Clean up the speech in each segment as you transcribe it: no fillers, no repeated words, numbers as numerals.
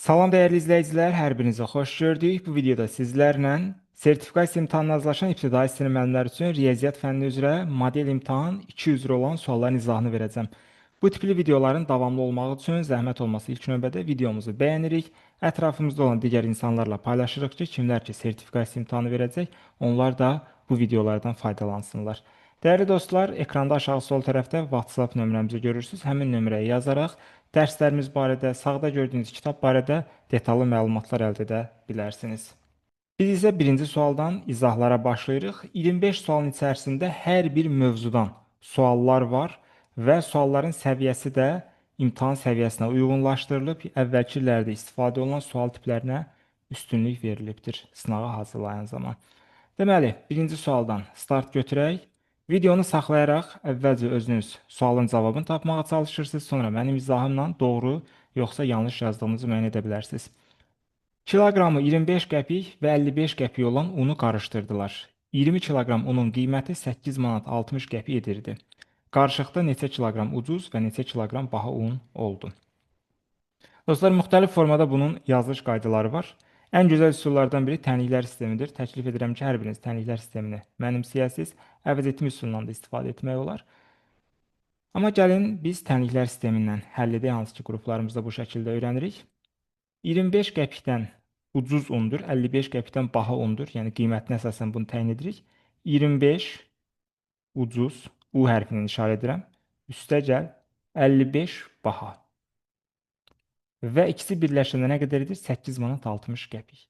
Salam dəyərli izləyicilər, hər birinizə xoş gördük. Bu videoda sizlərlə sertifikasiya imtahanına hazırlaşan ibtidai sinif müəllimləri üçün riyaziyyat fənni üzrə model imtahan 2 üzrə olan sualların izahını verəcəm. Bu tipli videoların davamlı olması üçün zəhmət olmasa ilk növbədə videomuzu bəyənirik, ətrafımızda olan digər insanlarla paylaşırıq ki, kimlər ki sertifikasiya imtahanı verəcək, onlar da bu videolardan faydalansınlar. Dəyərli dostlar, ekranda aşağı sol tərəfdə WhatsApp nömrəmizi görürsünüz. Həmin nömrəyə yazaraq dərslərimiz barədə, sağda gördüyünüz kitab barədə detallı məlumatlar əldə edə bilərsiniz. Biz isə birinci sualdan izahlara başlayırıq. 25 sualın içərisində hər bir mövzudan suallar var və sualların səviyyəsi də imtahan səviyyəsinə uyğunlaşdırılıb. Əvvəlki illərdə istifadə olunan sual tiplərinə üstünlük verilibdir sınağa hazırlayan zaman. Deməli, birinci sualdan start götürək. Videonu saxlayaraq əvvəlcə özünüz sualın cavabını tapmağa çalışırsınız, sonra mənim izahımla doğru yoxsa yanlış yazdığınızı müəyyən edə bilərsiniz. Kiloqramı 25 qəpik və 55 qəpik olan unu qarışdırdılar. 20 kiloqram unun qiyməti 8 manat 60 qəpik edirdi. Qarışıqda neçə kiloqram ucuz və neçə kiloqram baha un oldu? Dostlar, müxtəlif formada bunun yazılış qaydaları var. Ən gözəl üsullardan biri tənliklər sistemidir. Təklif edirəm ki, hər biriniz tənliklər sistemini mənimsəyəsiniz. Əvəz etmə üsulundan da istifadə etmək olar. Amma gəlin biz tənliklər sistemindən həll edək, hansı ki qruplarımızda bu şəkildə öyrənirik. 25 qəpikdən ucuz undur, 55 qəpikdən baha undur. Yəni qiymətinə əsasən bunu təyin edirik. 25 ucuz, U hərfini işarə edirəm. Üstəgəl 55 baha. Və ikisi birləşəndə nə qədər edir? 8 manat 60 qəpik.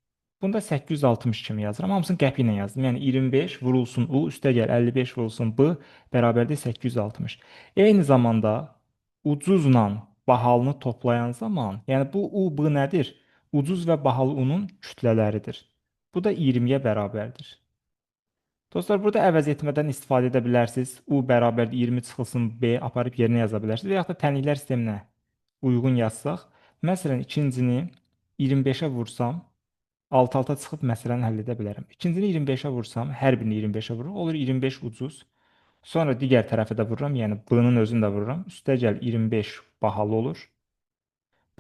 Bunda 860 kimi yazıram. Hamısını qəpik ilə yazdım. Yəni 25 vurulsun U, üstəgəl 55 vurulsun B bərabərdir 860. Eyni zamanda ucuzla bahalını toplayan zaman, yəni bu U, B nədir? Ucuz və bahalı unun kütlələridir. Bu da 20-yə bərabərdir. Dostlar, burada əvəz etmədən istifadə edə bilərsiniz. U bərabərdir 20 çıxılsın B aparıb yerinə yaza bilərsiniz. Və yaxud da tənliklər sisteminə uyğun yazsaq, məsələn, ikincini 25-ə vursam, alt-alta çıxıb məsələni həll edə bilərəm. İkincini 25-ə vursam, hər birini 25-ə vururum, olur 25 ucuz. Sonra digər tərəfə də vururam, yəni B-nın özünü də vururam. Üstəgəl 25 bahalı olur.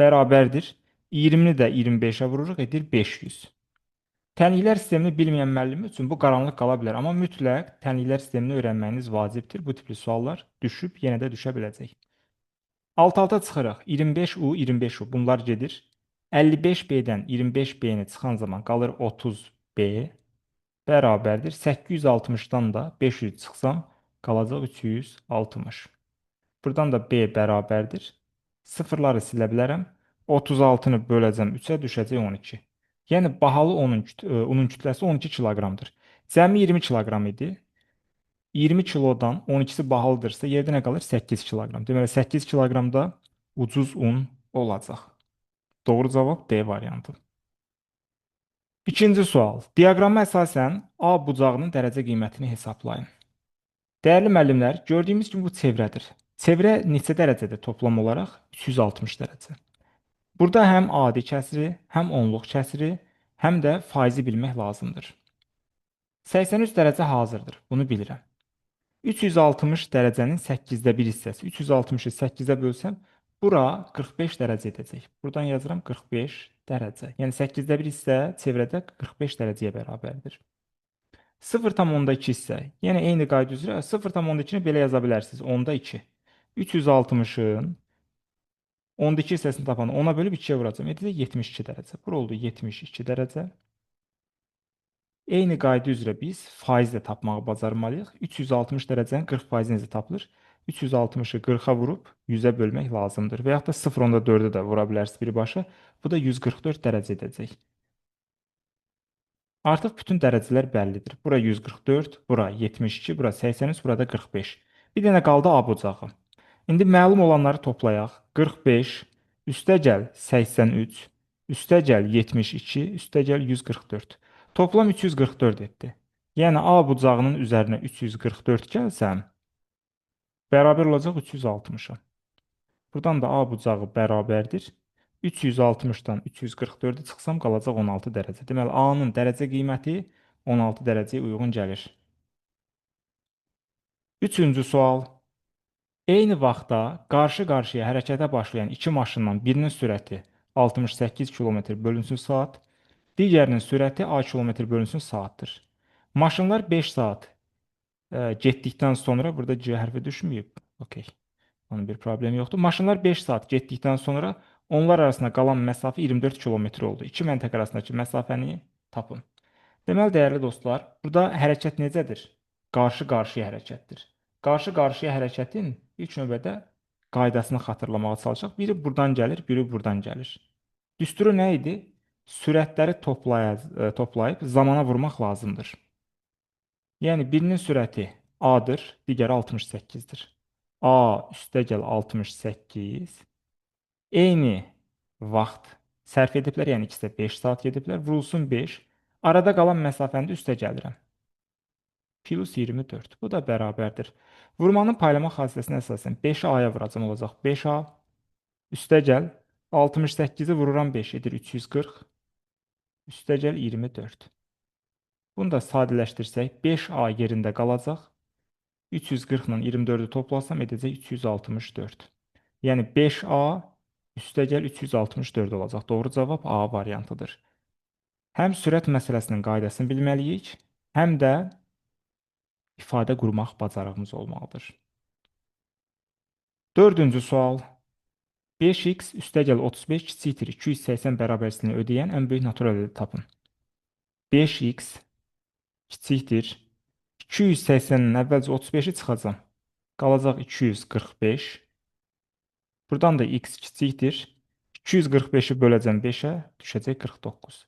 Bərabərdir. 20-ni də 25-ə vururuq, edir 500. Tənliklər sistemini bilməyən müəllim üçün bu qaranlıq qala bilər, amma mütləq tənliklər sistemini öyrənməyiniz vacibdir. Bu tipli suallar düşüb, yenə də düşə biləcək. Alt-alta çıxırıq. 25U, 25U bunlar gedir. 55B-dən 25B-ni çıxan zaman qalır 30B bərabərdir. 860-dan da 500 çıxsam qalacaq 360. Buradan da B bərabərdir. Sıfırları silə bilərəm. 36-nı böləcəm 3-ə düşəcək 12. Yəni bahalı unun kütləsi 12 kiloqramdır. Cəmi 20 kiloqram idi. 20 kilodan 12-si bahalıdırsa, yerdə nə qalır? 8 kiloqram. Deməli, 8 kiloqramda ucuz un olacaq. Doğru cavab D variantı. İkinci sual. Diaqrama əsasən A bucağının dərəcə qiymətini hesablayın. Dəyərli müəllimlər, gördüyümüz kimi bu çevrədir. Çevrə neçə dərəcədə toplam olaraq? 360 dərəcə. Burada həm adi kəsri, həm onluq kəsri, həm də faizi bilmək lazımdır. 83 dərəcə hazırdır. Bunu bilirəm. 360 dərəcənin 8-də 1 hissəsi. 360-ı 8-ə bölsəm, bura 45 dərəcə edəcək. Buradan yazıram 45 dərəcə. Yəni 8-də 1 hissə çevrədə 45 dərəcəyə bərabərdir. 0,2 hissə. Yəni eyni qayda üzrə 0,2-ni belə yaza bilərsiniz. 10-2. 360-ın 10-2 hissəsini tapanı 10-a bölüb 2-yə vuracam. Edəcək 72 dərəcə. Bura oldu 72 dərəcə. Eyni qayda üzrə biz faiz də tapmağı bacarmalıyıq. 360 dərəcənin 40% necə tapılır? 360-ı 40-a vurub 100-ə bölmək lazımdır. Və yaxud da 0,4-ə də vura bilərsiniz birbaşa. Bu da 144 dərəcə edəcək. Artıq bütün dərəcələr bəllidir. Bura 144, bura 72, bura 83, burada 45. Bir dənə qaldı A bucağı. İndi məlum olanları toplayaq. 45, üstəgəl 83, üstəgəl 72, üstəgəl 144. Toplam 344 etdi. Yəni A bucağının üzərinə 344 gəlsəm, bərabər olacaq 360-a. Buradan da A bucağı bərabərdir. 360-dan 344-ü çıxsam qalacaq 16 dərəcə. Deməli, A-nın dərəcə qiyməti 16 dərəcəyə uyğun gəlir. Üçüncü sual. Eyni vaxtda qarşı-qarşıya hərəkətə başlayan iki maşından birinin sürəti 68 kilometr bölünsün saat. Digərinin sürəti A kilometr bölünsün saatdır. Maşınlar 5 saat getdikdən sonra burada C hərfi düşməyib. Okey. Onun bir problemi yoxdur. Maşınlar 5 saat getdikdən sonra onlar arasında qalan məsafə 24 kilometr oldu. İki məntəqə arasındakı məsafəni tapın. Deməli, dəyərli dostlar, burada hərəkət necədir? Qarşı-qarşıya hərəkətdir. Qarşı-qarşıya hərəkətin ilk növbədə qaydasını xatırlamağa çalışaq. Biri buradan gəlir, biri buradan gəlir. Düsturu nə idi? Sürətləri toplayıb zamana vurmaq lazımdır. Yəni birinin sürəti A-dır, digəri 68-dir. A üstəgəl 68 eyni vaxt sərf ediblər, yəni ikisi də 5 saat gediblər. Vurulsun 5. Arada qalan məsafəni də üstə gəlirəm. Plus 24. Bu da bərabərdir. Vurmanın paylama xassəsinə əsasən 5-i A-ya vuracam, olacaq 5A. Üstəgəl 68-i vururam 5 edir 340. Üstəgəl 24. Bunu da sadələşdirsək 5A yerində qalacaq. 340 ilə 24-ü toplasam edəcək 364. Yəni 5A üstəgəl 364 olacaq. Doğru cavab A variantıdır. Həm sürət məsələsinin qaydasını bilməliyik, həm də ifadə qurmaq bacarığımız olmalıdır. Dördüncü sual. 5x üstəgəl 35 kiçikdir 280 bərabərsini ödəyən ən böyük natural ədədi tapın. 5x kiçikdir 280-nin əvvəlcə 35-i çıxacam. Qalacaq 245. Buradan da x kiçikdir. 245-i böləcəm 5-ə, düşəcək 49.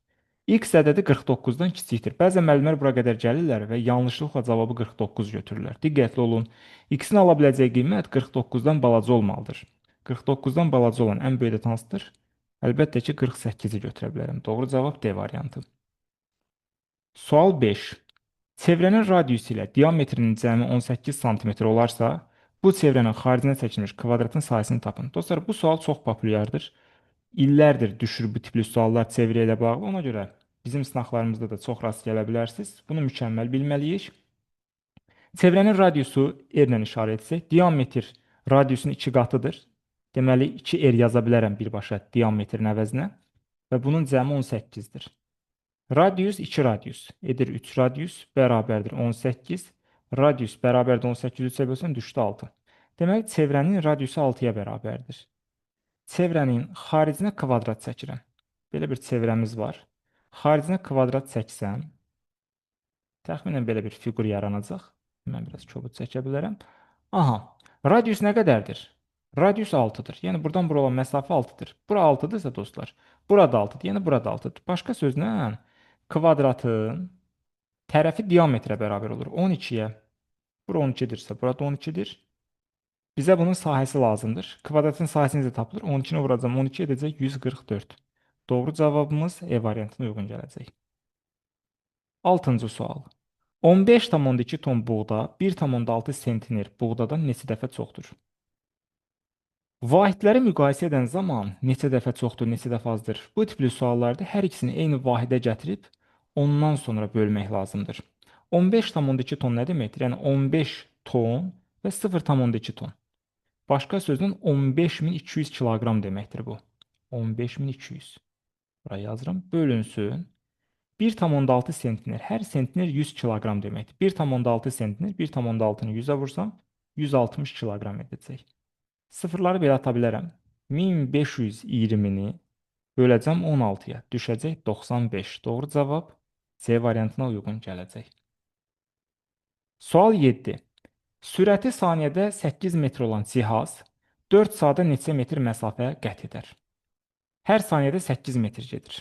X ədədi 49-dan kiçikdir. Bəzən müəllimlər bura qədər gəlirlər və yanlışlıqla cavabı 49 götürürlər. Diqqətli olun. X-in ala biləcəyi qiymət 49-dan balaca olmalıdır. 49-dan balaca olan ən böyük ədəd hansıdır? Əlbəttə ki, 48-i götürə bilərəm. Doğru cavab D variantı. Sual 5. Çevrənin radiusu ilə diametrinin cəmi 18 sm olarsa, bu çevrənin xaricinə çəkilmiş kvadratın sayəsini tapın. Dostlar, bu sual çox populyardır. İllərdir düşür bu tipli suallar çevrə ilə bağlı. Ona görə bizim sınaqlarımızda da çox rast gələ bilərsiniz. Bunu mükəmməl bilməliyik. Çevrənin radiusu R ilə işarə etsək, diametr radiusun 2 qatıdır. Deməli, 2R yaza bilərəm birbaşa diametrin əvəzinə və bunun cəmi 18-dir. Radius 2 radius edir 3 radius bərabərdir 18. Radius bərabərdir 18 3-ə bölsəm düşdü 6. Deməli, çevrənin radiusu 6-ya bərabərdir. Çevrənin xaricinə kvadrat çəkirəm. Belə bir çevrəmiz var. Xaricinə kvadrat çəksəm, təxminən belə bir fiqur yaranacaq. Mən biraz kobud çəkə bilərəm. Aha, radius nə qədərdir? Radius 6-dır. Yəni buradan bura olan məsafə 6-dır. Bura 6-dırsa dostlar, burada 6-dır. Yəni burada 6-dır. Başqa sözlə kvadratın tərəfi diametrə bərabər olur. 12-yə. Bura 12-dirsə, burada 12-dir. Bizə bunun sahəsi lazımdır. Kvadratın sahəsi necə tapılır? 12-ni vuracam, 12 edəcək 144. Doğru cavabımız E variantına uyğun gələcək. 6-cı sual. 15,2 ton buğda 1,6 sentner buğdadan neçə dəfə çoxdur? Vahidləri müqayisə edən zaman neçə dəfə çoxdur, neçə dəfə azdır? Bu tipli suallarda hər ikisini eyni vahidə gətirib ondan sonra bölmək lazımdır. 15,2 ton nə deməkdir? Yəni 15 ton və 0,2 ton. Başqa sözlə 15.200 kiloqram deməkdir bu. 15.200. Buraya yazıram. Bölünsün. 1,6 sentner. Hər sentner 100 kiloqram deməkdir. 1,6 sentner. 1,6-nı 100-ə vursam 160 kiloqram edəcək. Sıfırları belə ata bilərəm. 1520-ni böləcəm 16-ya. Düşəcək 95. Doğru cavab C variantına uyğun gələcək. Sual 7. Sürəti saniyədə 8 metr olan cihaz 4 saata neçə metr məsafə qət edər? Hər saniyədə 8 metr gedir.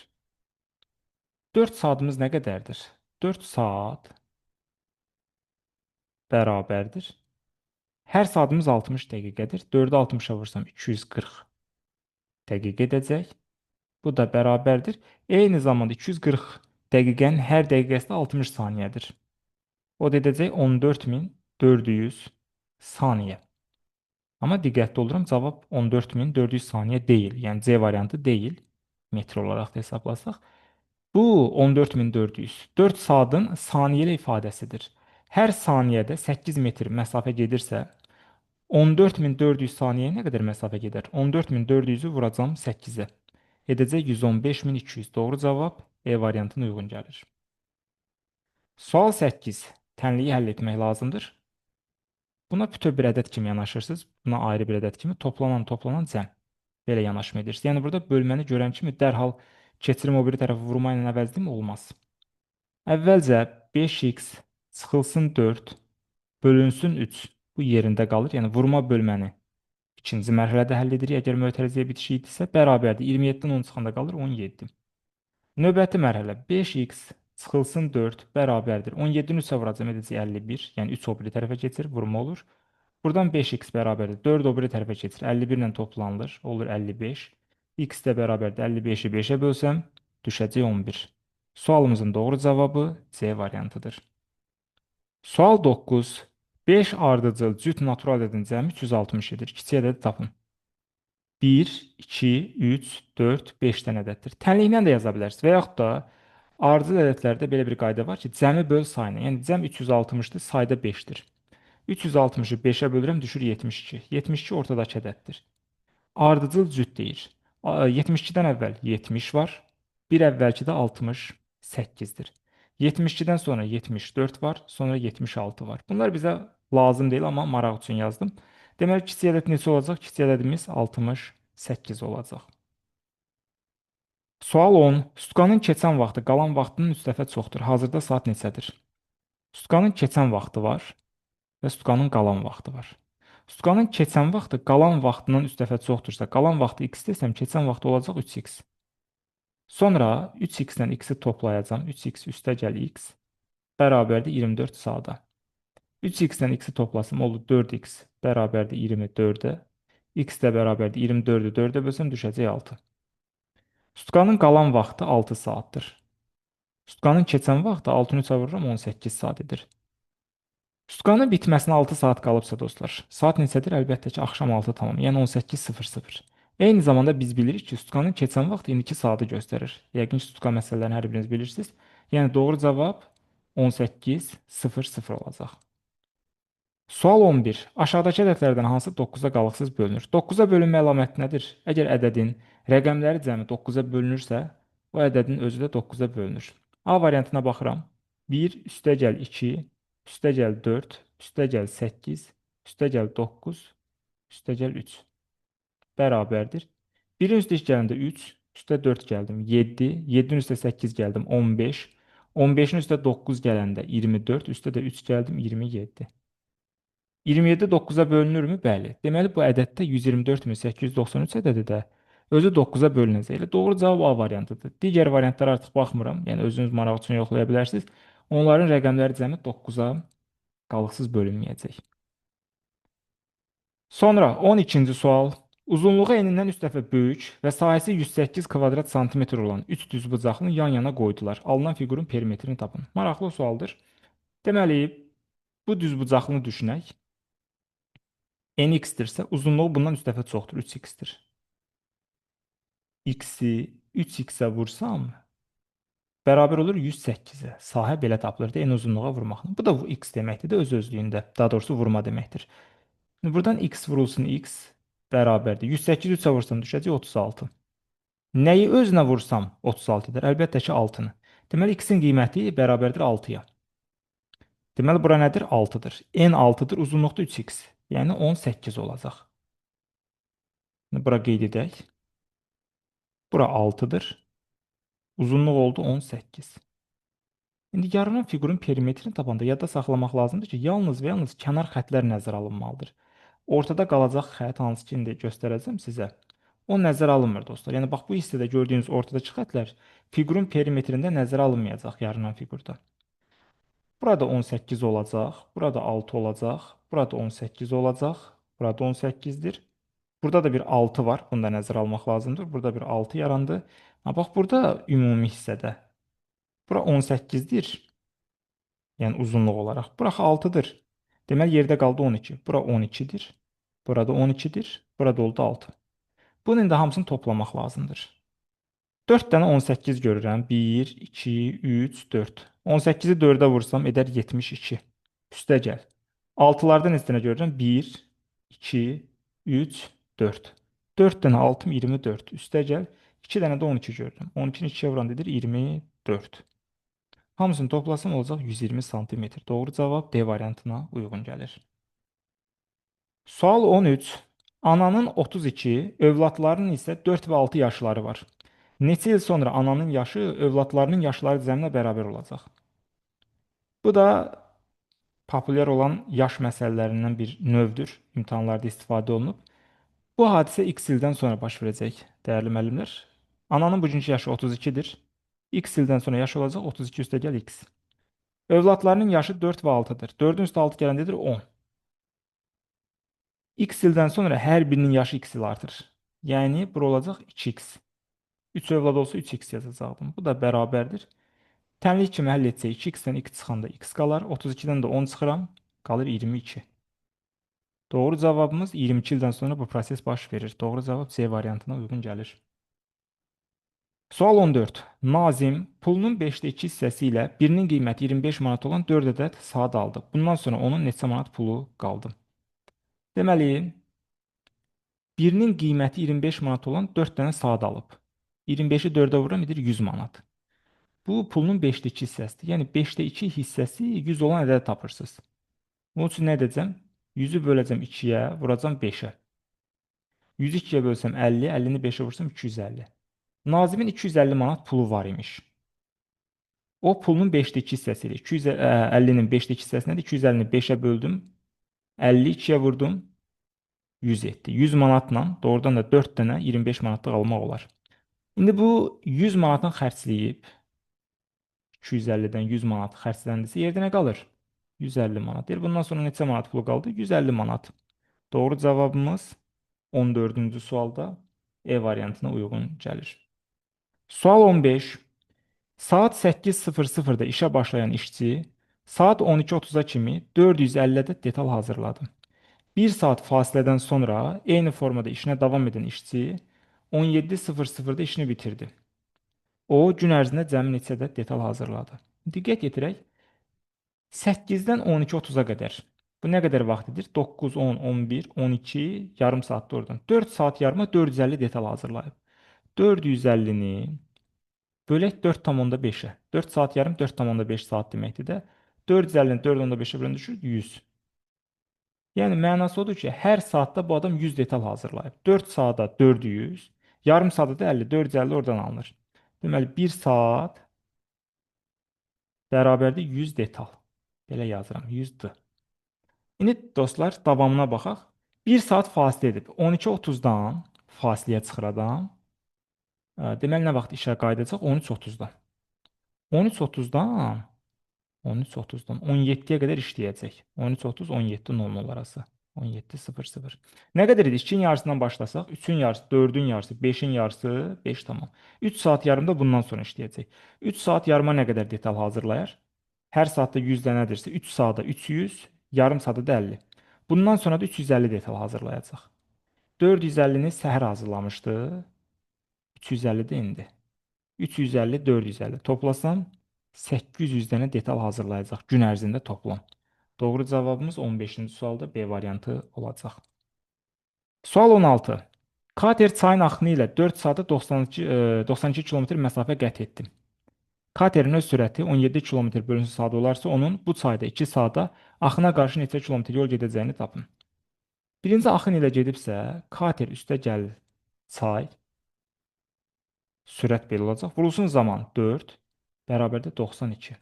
4 saatımız nə qədərdir? 4 saat bərabərdir. Hər saatımız 60 dəqiqədir. 4-ü 60-a vursam 240 dəqiqə edəcək. Bu da bərabərdir. Eyni zamanda 240 dəqiqənin hər dəqiqəsi də 60 saniyədir. O da edəcək 14400 saniyə. Amma diqqətli oluram, cavab 14400 saniyə deyil. Yəni C variantı deyil. Metr olaraq da hesablasaq. Bu 14400 4 saatın saniyəli ifadəsidir. Hər saniyədə 8 metr məsafə gedirsə, 14400 saniyəyə nə qədər məsafə gedər? 14400-ü vuracam 8-ə. Edəcək 115.200. Doğru cavab E variantına uyğun gəlir. Sual 8. Tənliyi həll etmək lazımdır. Buna bütöv bir ədəd kimi yanaşırsınız. Buna ayrı bir ədəd kimi toplanan cəm. Belə yanaşma edirsiniz. Yəni burada bölməni görən kimi dərhal keçirim o biri tərəfə vurma ilə əvəzliyim olmaz. Əvvəlcə 5x çıxılsın 4 bölünsün 3. Bu yerində qalır. Yəni vurma bölməni ikinci mərhələdə həll edirik. Əgər mötərizəyə bitişik idisə bərabərdir. 27-dən 10 çıxanda qalır 17. Növbəti mərhələ 5x çıxılsın 4 bərabərdir. 17-ni 3-ə vuracam edəcək 51. Yəni 3 o biri tərəfə keçir, vurma olur. Buradan 5x bərabərdir. 4 o biri tərəfə keçir. 51 ilə toplanılır. Olur 55. X də bərabərdir. 55-i 5-ə bölsəm düşəcək 11. Sualımızın doğru cavabı C variantıdır. Sual 9. 5 ardıcıl cüt natural ədədin cəmi 360 edir. Kiçik ədədi tapın. 1, 2, 3, 4, 5 dənə ədəddir. Tənliklə də yaza bilərsiniz. Və yaxud da ardıcıl ədədlərdə belə bir qayda var ki, cəmi böl sayına. Yəni cəm 360-dır, sayda 5-dir. 360-ı 5-ə bölürəm, düşür 72. 72 ortadakı ədəddir. Ardıcıl cüt deyir. 72-dən əvvəl 70 var. Bir əvvəlki də 68-dir. 72-dən sonra 74 var, sonra 76 var. Bunlar bizə lazım deyil, amma maraq üçün yazdım. Deməli, kiçik ədəd neçə olacaq? Kiçik ədədimiz 68 olacaq. Sual 10. Sutkanın keçən vaxtı qalan vaxtının 3 dəfə çoxdur. Hazırda saat neçədir? Sutkanın keçən vaxtı var və sutkanın qalan vaxtı var. Sutkanın keçən vaxtı qalan vaxtından 3 dəfə çoxdursa, qalan vaxtı x desəm, keçən vaxtı olacaq 3x. Sonra 3x-dən x-i toplayacam. 3x üstəgəl x bərabərdir 24 saata. 3x-dən x-i toplasam olur 4x bərabərdir 24-ə. X də bərabərdir 24-ü 4-ə bölsəm düşəcək 6. Sutkanın qalan vaxtı 6 saatdır. Sutkanın keçən vaxtı 6-nı 3-ə vururam 18 saat edir. Sutkanın bitməsinə 6 saat qalıbsa dostlar, saat neçədir? Əlbəttə ki, axşam 6 tamam, yəni 18:00. Eyni zamanda biz bilirik ki, sutkanın keçən vaxt indiki saatı göstərir. Yəqin ki, sutka məsələlərini hər biriniz bilirsiniz. Yəni doğru cavab 18:00 olacaq. Sual 11. Aşağıdakı ədədlərdən hansı 9-a qalıqsız bölünür? 9-a bölünmə əlaməti nədir? Əgər ədədin rəqəmləri cəmi 9-a bölünürsə, o ədədin özü də 9-a bölünür. A variantına baxıram. 1 üstəgəl 2 üstəgəl 4 üstəgəl 8 üstəgəl 9 üstəgəl 3 bərabərdir. 1-in üstə 2 gələndə 3, üstə 4 gəldim 7, 7-nin üstə 8 gəldim 15, 15-in üstə 9 gələndə 24, üstə də 3 gəldim 27. 27 9-a bölünürmü? Bəli. Deməli bu ədəddə 124.893 ədədi də özü 9-a bölünəcək. Elə doğru cavab A variantıdır. Digər variantlara artıq baxmıram. Yəni özünüz maraq üçün yoxlaya bilərsiniz. Onların rəqəmləri cəmi 9-a qalıqsız bölünməyəcək. Sonra 12-ci sual. Uzunluğu enindən 3 dəfə böyük və sahəsi 108 kvadrat santimetr olan 3 düzbucaqlını yan-yana qoydular. Alınan fiqurun perimetrini tapın. Maraqlı sualdır. Deməli, bu düzbucaqlını düşünək. Nx-dirsə, uzunluğu bundan 3 dəfə çoxdur, 3x-dir. X-i 3x-ə vursam, bərabər olur 108-ə. Sahə belə tapılır da, n uzunluğa vurmaqla. Bu da x deməkdir də öz-özlüyündə. Daha doğrusu vurma deməkdir. Buradan x vurulsun x bərabərdir. 108 3-ə vursam düşəcək 36. Nəyi özünə vursam 36 edir? Əlbəttə ki, 6-nı. Deməli, x-in qiyməti bərabərdir 6-ya. Deməli, bura nədir? 6-dır. N 6-dır, uzunluqda 3x. Yəni 18 olacaq. Bura qeyd edək. Bura 6-dır. Uzunluq oldu 18. İndi yaranan fiqurun perimetrini tapanda yadda saxlamaq lazımdır ki, yalnız və yalnız kənar xəttlər nəzərə alınmalıdır. Ortada qalacaq xətt hansı ki, indi göstərəcəm sizə. O nəzərə alınmır dostlar. Yəni bax bu hissədə gördüyünüz ortadakı xəttlər fiqurun perimetrində nəzərə alınmayacaq yaranan fiqurda. Burada 18 olacaq, burada 6 olacaq, burada 18 olacaq, burada 18-dir. Burada da bir 6 var, bunu da nəzərə almaq lazımdır. Burada bir 6 yarandı. Ha, bax burada ümumi hissədə. Bura 18-dir, yəni uzunluq olaraq. Bura 6-dır. Deməli yerdə qaldı 12. Bura 12-dir. Burada 12-dir. Burada oldu 6. Bunun indi hamısını toplamaq lazımdır. 4 dənə 18 görürəm. 1, 2, 3, 4. 18-i 4-ə vursam edər 72. Üstə gəl. 6-lardan neçə dənə görürəm? 1, 2, 3, 4. 4 dənə 6, 24. Üstə gəl. 2 dənə də 12 gördüm. 12-ni 2-yə vuran edir 24. Hamısını toplasam olacaq 120 santimetr. Doğru cavab D variantına uyğun gəlir. Sual 13. Ananın 32, övladlarının isə 4 və 6 yaşları var. Neçə il sonra ananın yaşı övladlarının yaşları cəminə bərabər olacaq? Bu da populyar olan yaş məsələlərindən bir növdür. İmtahanlarda istifadə olunub. Bu hadisə x ildən sonra baş verəcək, dəyərli müəllimlər. Ananın bugünkü yaşı 32-dir. X ildən sonra yaşı olacaq 32 üstə gəl x. Övladlarının yaşı 4 və 6-dır. 4-ün üstə 6 gələndədir 10. X ildən sonra hər birinin yaşı x il artır. Yəni, bura olacaq 2x. 3 övlad olsa 3x yazacaqdım. Bu da bərabərdir. Tənlik kimi həll etsək 2x-dən x çıxanda x qalar. 32-dən də 10 çıxıram. Qalır 22. Doğru cavabımız 22 ildən sonra bu proses baş verir. Doğru cavab C variantına uyğun gəlir. Sual 14. Nazim pulunun 5də 2 hissəsi ilə birinin qiyməti 25 manat olan 4 ədəd saat aldı. Bundan sonra onun neçə manat pulu qaldı? Deməli, birinin qiyməti 25 manat olan 4 dənə saat alıb. 25-i 4-ə vururam, edir 100 manat. Bu pulunun 5də 2 hissəsidir. Yəni 5də 2 hissəsi 100 olan ədədi tapırsınız. Bunun üçün nə edəcəm? 100-ü böləcəm 2-yə, vuracam 5-ə. 100-ü 2-yə bölsəm 50, 50-ni 5-ə vursam 250. Nazimin 250 manat pulu var imiş. O pulun 5də 2 hissəsidir. 250-nin 5də 2 hissəsi nədir? 250-ni 5-ə böldüm. 50 2-yə vurdum. 100 etdi. 100 manatla doğrudan da 4 dənə 25 manatlıq almaq olar. İndi bu 100 manatın xərcləyib 250-dən 100 manat xərcləndirsə yerdə nə qalır? 150 manat. Bundan sonra neçə manat pulu qaldı? 150 manat. Doğru cavabımız 14-cü sualda E variantına uyğun gəlir. Sual 15. Saat 8:00-da işə başlayan işçi saat 12:30-a kimi 450 ədəd detal hazırladı. 1 saat fasilədən sonra eyni formada işinə davam edən işçi 17:00-da işini bitirdi. O, gün ərzində cəmi neçə ədəd detal hazırladı? Diqqət yetirək. 8-dən 12:30-a qədər. Bu nə qədər vaxt edir? 9, 10, 11, 12, yarım saatdır oradan. 4 saat yarıma 450 detal hazırlayıb. 450-ni bölək 4,5-ə. 4 saat yarım 4,5 saat deməkdir də. 450-ni 4,5-ə bölən düşür 100. Yəni mənası odur ki, hər saatda bu adam 100 detal hazırlayıb. 4 saata 400, yarım saata da 50, 450 oradan alınır. Deməli 1 saat bərabərdir 100 detal. Belə yazıram, 100-dır. İndi dostlar, davamına baxaq. 1 saat fasilə edib. 12:30-dan fasiləyə çıxır adam. Deməli nə vaxt işə qayıdacaq? 13:30-da. 13:30-dan 13:30-dan 17-yə qədər işləyəcək. 13:30 17:00 arası. 17:00. Nə qədər idi? 2-nin yarısından başlasaq, 3-ün yarısı, 4-ün yarısı, 5-in yarısı, 5 tamam. 3 saat yarımda bundan sonra işləyəcək. 3 saat yarıma nə qədər detal hazırlayar? Hər saatda 100 dənədirsə, 3 saata 300, yarım saata da 50. Bundan sonra da 350 detal hazırlayacaq. 450-ni səhər hazırlamışdı. 350 də indi. 350, 450. Toplasam 800 dənə detal hazırlayacaq gün ərzində toplam. Doğru cavabımız 15-ci sualda B variantı olacaq. Sual 16. Kater çayın axını ilə 4 saata 92 km məsafə qət etdi. Katerin öz sürəti 17 km/saat olarsa, onun bu çayda 2 saata axına qarşı neçə kilometr yol gedəcəyini tapın. Birinci axın ilə gedibsə, kater üstə gəl çay, sürət belə olacaq. Vurulsun zaman 4 bərabərdir 92.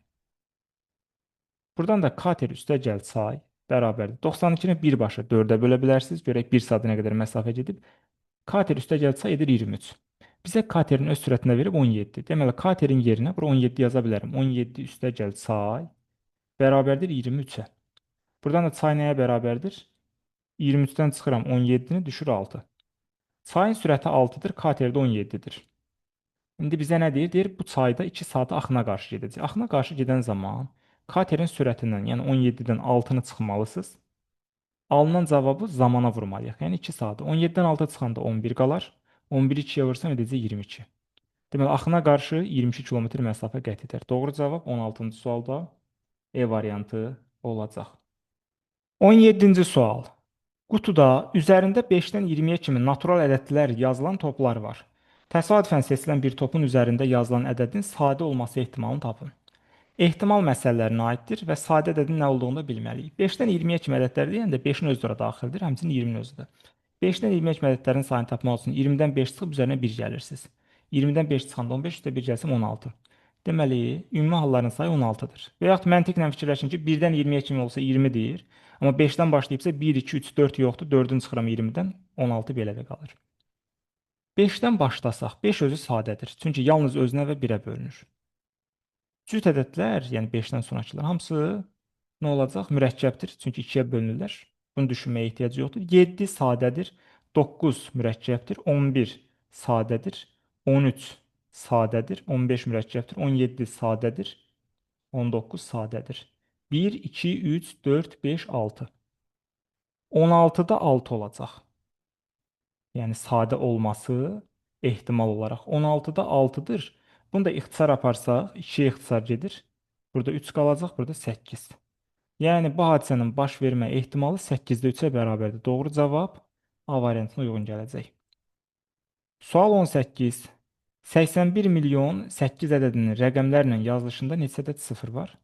Buradan da kater üstə gəl çay bərabərdir. 92-ni birbaşa 4-ə bölə bilərsiniz. Görək 1 saata nə qədər məsafə gedib. Kater üstə gəl çay edir 23. Bizə katerin öz sürətinə verib 17. Deməli, katerin yerinə bura 17 yaza bilərəm. 17 üstə gəl çay bərabərdir 23-ə. Buradan da çay nəyə bərabərdir? 23-dən çıxıram 17-ni düşür 6. Çayın sürəti 6-dır, kater də 17-dir. İndi bizə nə deyir? Deyir, bu çayda 2 saata axına qarşı gedəcək. Axına qarşı gedən zaman katerin sürətindən, yəni 17-dən 6-nı çıxmalısınız. Alınan cavabı zamana vurmalıyıq. Yəni 2 saat. 17-dən 6 çıxanda 11 qalar. 11-i 2-yə vursam edəcək 22. Deməli, axına qarşı 22 km məsafə qət edər. Doğru cavab 16-cı sualda E variantı olacaq. 17-ci sual. Qutuda üzərində 5-dən 20-yə kimi natural ədədlər yazılan toplar var. Təsadüfən seçilən bir topun üzərində yazılan ədədin sadə olması ehtimalını tapın. Ehtimal məsələlərinə aiddir və sadə ədədin nə olduğunu da bilməliyik. 5-dən 20-yə kimi ədədlər deyəndə 5-in özü də ora daxildir, həmçinin 20-nin özü də. 5-dən 20-yə kimi ədədlərin sayını tapmaq üçün 20-dən 5 çıxıb üzərinə 1 gəlirsiniz. 20-dən 5 çıxanda 15 üstə 1 gəlsəm 16. Deməli, ümumi halların sayı 16-dır. Və yaxud məntiqlə fikirləşin ki, 1-dən 20-yə kimi olsa 20 deyir, amma 5-dən başlayıbsa 1, 2, 3, 4 yoxdur, 4-ünü çıxıram 20-dən, 16 belə də qalır. 5-dən başlasaq, 5 özü sadədir, çünki yalnız özünə və 1-ə bölünür. Cüt ədədlər, yəni 5-dən sonrakılar hamısı nə olacaq? Mürəkkəbdir, çünki 2-yə bölünürlər. Bunu düşünməyə ehtiyac yoxdur. 7 sadədir, 9 mürəkkəbdir, 11 sadədir, 13 sadədir, 15 mürəkkəbdir, 17 sadədir, 19 sadədir. 1, 2, 3, 4, 5, 6. 16-da 6 olacaq. Yəni sadə olması ehtimal olaraq 16-da 6-dır. Bunu da ixtisar aparsaq, 2-yə ixtisar gedir. Burada 3 qalacaq, burada 8. Yəni bu hadisənin baş vermə ehtimalı 8-də 3-ə bərabərdir. Doğru cavab A variantına uyğun gələcək. Sual 18. 81 milyon 8 ədədinin rəqəmlərlə yazılışında neçə ədəd sıfır var?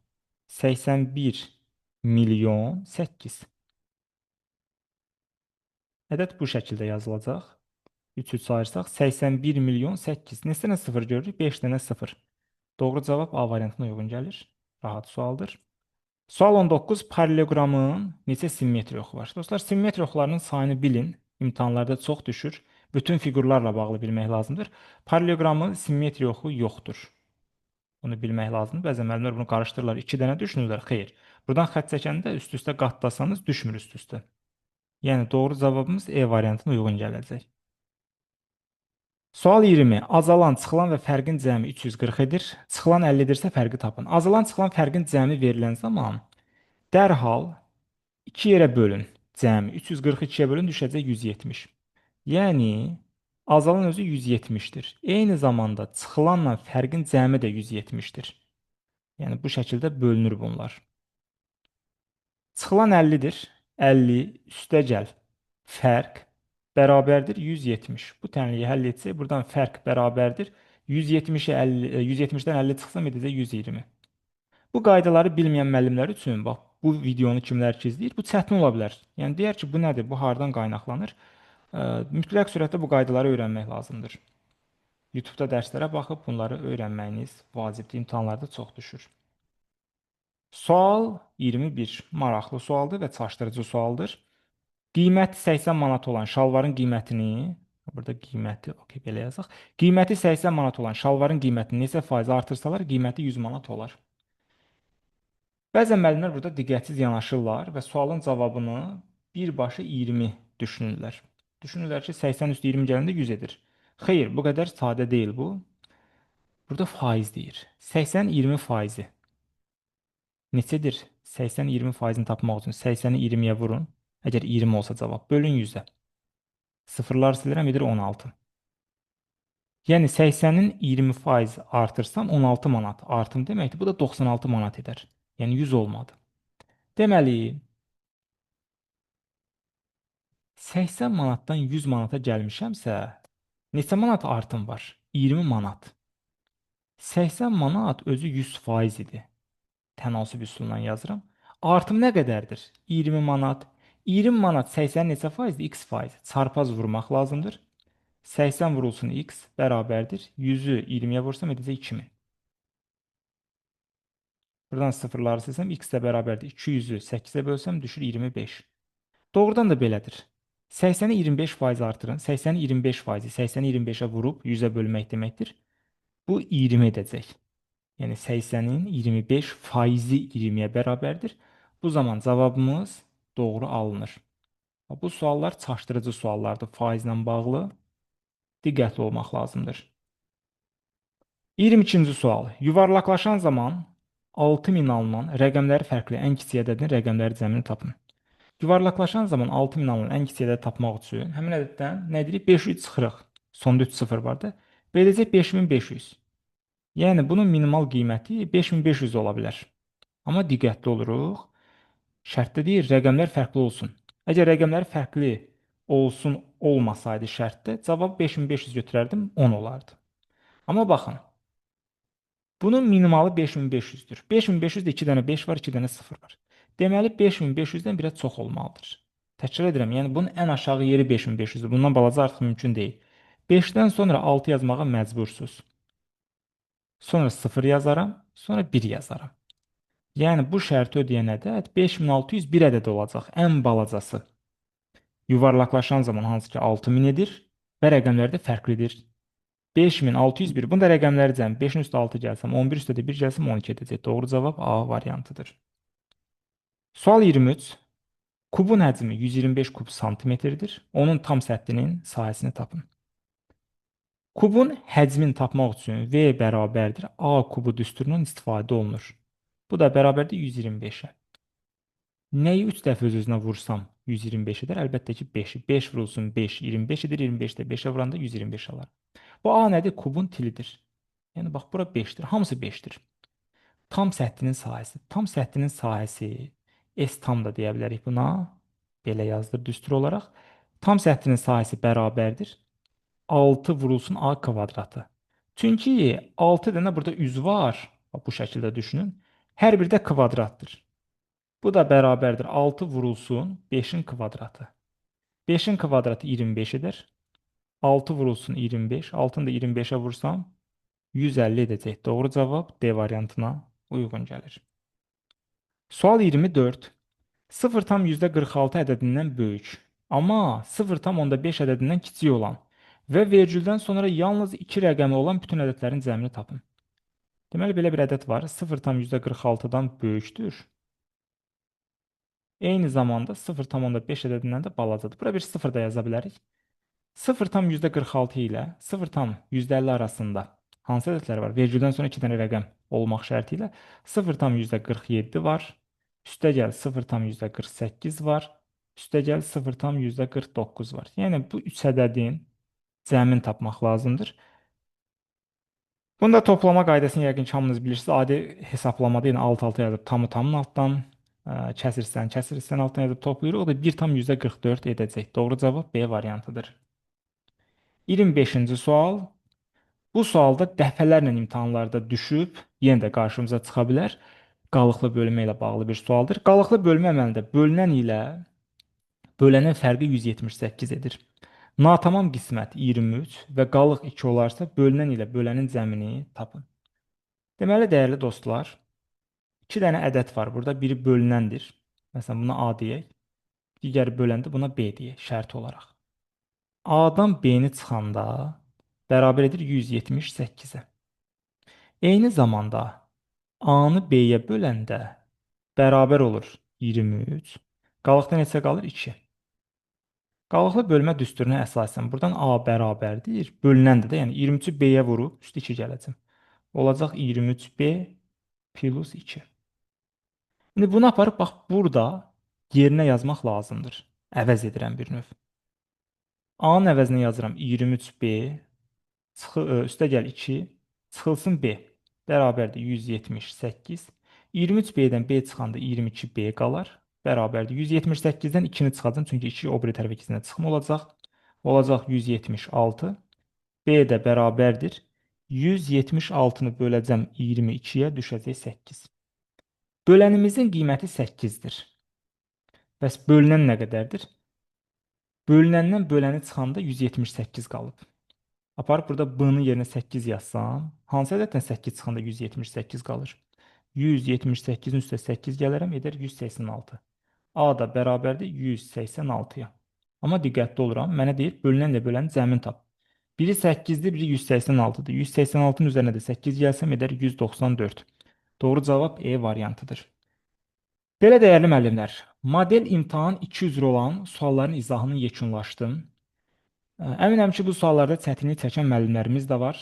81 milyon 8. Ədəd bu şəkildə yazılacaq. 3 ayırsaq 81 milyon 8. Neçə dənə 0 görürük? 5 dənə 0. Doğru cavab A variantına uyğun gəlir. Rahat sualdır. Sual 19. Paralelogramın neçə simmetri oxu var? Dostlar, simmetri oxlarının sayını bilin. İmtahanlarda çox düşür. Bütün fiqurlarla bağlı bilmək lazımdır. Paralelogramın simmetri oxu yoxdur. Bunu bilmək lazımdır. Bəzən müəllimlər bunu qarışdırırlar. 2 dənə düşünürlər. Xeyr. Buradan xətt çəkəndə üst-üstə qatlasanız düşmür üst-üstə. Yəni doğru cavabımız E variantına uyğun gələcək. Sual 20. Azalan, çıxılan və fərqin cəmi 340 edir. Çıxılan 50-dirsə fərqi tapın. Azalan, çıxılan fərqin cəmi verilən zaman dərhal 2 yerə bölün. Cəmi 342-yə bölün düşəcək 170. Yəni azalan özü 170-dir. Eyni zamanda çıxılanla fərqin cəmi də 170-dir. Yəni bu şəkildə bölünür bunlar. Çıxılan 50-dir. 50 üstə gəl. Fərq bərabərdir 170. Bu tənliyi həll etsək, buradan fərq bərabərdir 170-ə 50, 170-dən 50 çıxsam edəcək 120. Bu qaydaları bilməyən müəllimlər üçün, bax, bu videonu kimlər ki izləyir, bu çətin ola bilər. Yəni deyər ki, bu nədir? Bu hardan qaynaqlanır? Mütləq surətdə bu qaydaları öyrənmək lazımdır. YouTube-da dərslərə baxıb bunları öyrənməyiniz vacibdir. İmtahanlarda çox düşür. Sual 21. Maraqlı sualdır və çaşdırıcı sualdır. Qiyməti 80 manat olan şalvarın qiymətini, burada qiyməti, okey, belə yazaq. Qiyməti 80 manat olan şalvarın qiymətini neçə faiz artırsalar, qiyməti 100 manat olar. Bəzən müəllimlər burada diqqətsiz yanaşırlar və sualın cavabını birbaşa 20 düşünürlər. Düşünürlər ki, 80 üstü 20 gələndə 100 edir. Xeyr, bu qədər sadə deyil bu. Burada faiz deyir. 80-20 faizi. Neçədir? 80-20 faizini tapmaq üçün 80-i 20-yə vurun. Əgər 20 olsa cavab, bölün 100-ə. Sıfırlar silirəm, edir 16. Yəni 80-in 20% artırsam 16 manat artım deməkdir. Bu da 96 manat edər. Yəni 100 olmadı. Deməli, 80 manatdan 100 manata gəlmişəmsə, neçə manat artım var? 20 manat. 80 manat özü 100% idi. Tənasüb üsulundan yazıram. Artım nə qədərdir? 20 manat. 20 manat 80 neçə faizdir? X faiz. Çarpaz vurmaq lazımdır. 80 vurulsun x bərabərdir. 100-ü 20-yə vursam edəcək 2000. Buradan sıfırları silsəm x də bərabərdir. 200-ü 8-ə bölsəm düşür 25. Doğrudan da belədir. 80-i 25% artırın. 80-i 25%, 80-i 25-ə vurub 100-ə bölmək deməkdir. Bu 20 edəcək. Yəni 80-in 25%-i 20-yə bərabərdir. Bu zaman cavabımız doğru alınır. Bu suallar çaşdırıcı suallardır faizlə bağlı. Diqqətli olmaq lazımdır. 22-ci sual. Yuvarlaqlaşan zaman 6000 alınan rəqəmləri fərqli ən kiçik ədədin rəqəmləri cəmini tapın. Yuvarlaqlaşan zaman 6000 alınan ən kiçik ədədi tapmaq üçün həmin ədəddən nə edirik? 500 çıxırıq. Sonda 3 sıfır var da. Beləcə 5500. Yəni bunun minimal qiyməti 5500 ola bilər. Amma diqqətli oluruq. Şərtdə deyir rəqəmlər fərqli olsun. Əgər rəqəmləri fərqli olsun olmasaydı şərtdə cavab 5500 götürərdim 10 olardı. Amma baxın, bunun minimalı 5500-dür. 5500-də 2 dənə 5 var, 2 dənə 0 var. Deməli 5500-dən biraz çox olmalıdır. Təkrar edirəm, yəni bunun ən aşağı yeri 5500-dür. Bundan balaca artıq mümkün deyil. 5-dən sonra 6 yazmağa məcbursuz. Sonra 0 yazaram, sonra 1 yazaram. Yəni bu şərti ödəyən ədəd 5601 ədəd olacaq, ən balacası. Yuvarlaqlaşan zaman hansı ki 6000 edir və rəqəmlər də fərqlidir. 5601. Bunda rəqəmləri cəmi 5-in üstə 6 gəlsəm, 11 üstə də 1 gəlsəm 12 edəcək. Doğru cavab A variantıdır. Sual 23. Kubun həcmi 125 kub santimetrdir. Onun tam səthinin sahəsini tapın. Kubun həcmini tapmaq üçün V bərabərdir A kubu düsturundan istifadə olunur. Bu da bərabərdir 125-ə. Nəyi 3 dəfə öz-özünə vursam 125 edər? Əlbəttə ki 5-i. 5 vurulsun 5, 25 edir. 25-də 5-ə vuranda 125 alar. Bu A nədir? Kubun tilidir. Yəni bax bura 5-dir. Hamısı 5-dir. Tam səthinin sahəsi. Tam səthinin sahəsi S tam da deyə bilərik buna. Belə yazılır düstur olaraq. Tam səthinin sahəsi bərabərdir 6 vurulsun A kvadratı. Çünki 6 dənə burada üz var. Bu şəkildə düşünün. Hər biri də kvadratdır. Bu da bərabərdir 6 vurulsun 5-in kvadratı. 5-in kvadratı 25 edər. 6 vurulsun 25. 6-nı da 25-ə vursam 150 edəcək. Doğru cavab D variantına uyğun gəlir. Sual 24. 0,46 ədədindən böyük, amma 0,5 ədədindən kiçik olan və vergüldən sonra yalnız 2 rəqəmi olan bütün ədədlərin cəmini tapın. Deməli, belə bir ədəd var. 0,46-dan böyükdür. Eyni zamanda 0,5 ədədindən də balacadır. Bura bir 0 da yaza bilərik. 0,46 ilə 0,50 arasında hansı ədədlər var? Vergüldən sonra 2 dənə rəqəm olmaq şərti ilə 0,47 var. Üstəgəl 0,48 var. Üstəgəl 0,49 var. Yəni bu 3 ədədin cəmini tapmaq lazımdır. Bunda toplama qaydasını yəqin ki hamınız bilirsiniz. Adi hesablamada yəni alt-alta yazıb tamı tamın altdan, kəsirsən altdan yazıb toplayırıq. O da 1,44 edəcək. Doğru cavab B variantıdır. 25-ci sual. Bu sualda dəfələrlə imtahanlarda düşüb, yenə də qarşımıza çıxa bilər. Qalıqlı bölmə ilə bağlı bir sualdır. Qalıqlı bölmə əməlində bölünən ilə bölənin fərqi 178 edir. Natamam qismət 23 və qalıq 2 olarsa, bölünən ilə bölənin cəmini tapın. Deməli, dəyərli dostlar, 2 dənə ədəd var. Burada biri bölünəndir. Məsələn, buna A deyək. Digəri böləndir, buna B deyək, şərt olaraq. A-dan B-ni çıxanda bərabər edir 178-ə. Eyni zamanda A-nı B-yə böləndə bərabər olur 23. Qalıqda neçə qalır? 2. Qalıqlı bölmə düsturuna əsasən buradan A bərabərdir. Bölünəndir də, yəni 23-ü B-yə vurub üstə 2 gələcəm. Olacaq 23B plus 2. İndi bunu aparıb bax burada yerinə yazmaq lazımdır. Əvəz edirəm bir növ. A-nın əvəzinə yazıram 23B üstəgəl 2 çıxılsın B bərabərdir 178. 23B-dən B çıxanda 22B qalar. Bərabərdir. 178-dən 2-ni çıxacam, çünki 2 o biri tərəfə ikisinə çıxma olacaq. Olacaq 176. B də bərabərdir. 176-nı böləcəm 22-yə, düşəcək 8. Bölənimizin qiyməti 8-dir. Bəs bölünən nə qədərdir? Bölünəndən böləni çıxanda 178 qalıb. Aparıb burada B-nın yerinə 8 yazsam, hansı ədəddən 8 çıxanda 178 qalır? 178-in üstə 8 gələrəm, edər 186. A da bərabərdir 186-ya. Amma diqqətli oluram. Mənə deyir, bölünənlə bölənin cəmini tap. Biri 8-dir, biri 186-dır. 186-nın üzərinə də 8 gəlsəm, edər 194. Doğru cavab E variantıdır. Belə dəyərli müəllimlər, model imtahan 2 üzrə olan sualların izahını yekunlaşdım. Əminəm ki, bu suallarda çətinlik çəkən müəllimlərimiz də var.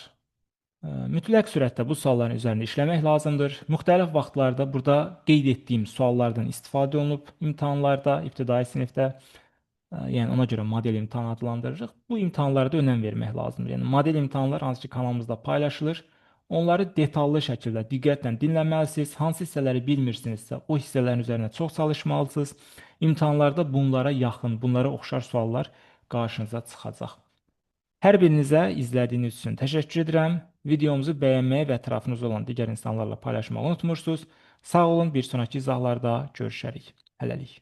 Mütləq surətdə bu sualların üzərində işləmək lazımdır. Müxtəlif vaxtlarda burada qeyd etdiyim suallardan istifadə olunub imtahanlarda, ibtidai sinifdə, yəni ona görə model imtahan adlandırırıq. Bu imtahanlara da önəm vermək lazımdır. Yəni model imtahanlar hansı ki kanalımızda paylaşılır. Onları detallı şəkildə diqqətlə dinləməlisiniz. Hansı hissələri bilmirsinizsə, o hissələrin üzərində çox çalışmalısınız. İmtahanlarda bunlara yaxın, bunlara oxşar suallar qarşınıza çıxacaq. Hər birinizə izlədiyiniz üçün təşəkkür edirəm. Videomuzu bəyənməyi və ətrafınızda olan digər insanlarla paylaşmağı unutmursunuz. Sağ olun, bir sonraki izahlarda görüşərik. Hələlik.